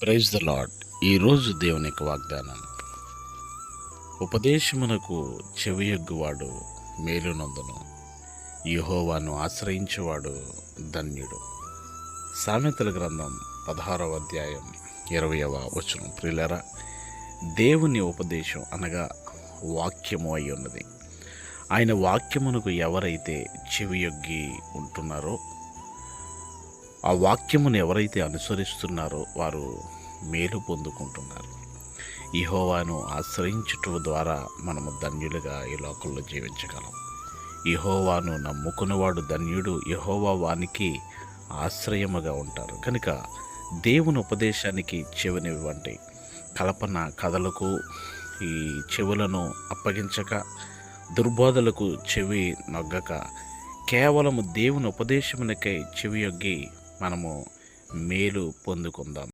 Praise the lord. ఈరోజు దేవుని యొక్క వాగ్దానం, ఉపదేశమునకు చెవియొగ్గువాడు మేలునందును, యెహోవాను ఆశ్రయించువాడు ధన్యుడు. సామెతల గ్రంథం 16వ అధ్యాయం 20వ వచనం. ప్రియులారా, దేవుని ఉపదేశం అనగా వాక్యము అయి ఉన్నది. ఆయన వాక్యమునకు ఎవరైతే చెవియొగ్గి ఉంటున్నారో, ఆ వాక్యమును ఎవరైతే అనుసరిస్తున్నారో వారు మేలు పొందుకుంటున్నారు. యెహోవాను ఆశ్రయించుట ద్వారా మనము ధన్యులుగా ఈ లోకంలో జీవించగలం. యెహోవాను నమ్ముకున్నవాడు ధన్యుడు, యెహోవా వానికి ఆశ్రయముగా ఉంటారు. కనుక దేవుని ఉపదేశానికి చెవినివ్వండి. కల్పన కథలకు ఈ చెవులను అప్పగించక, దుర్బోధలకు చెవి నొగ్గక, కేవలము దేవుని ఉపదేశమునకై చెవియొగ్గి మనము మేలు పొందుకుందాం.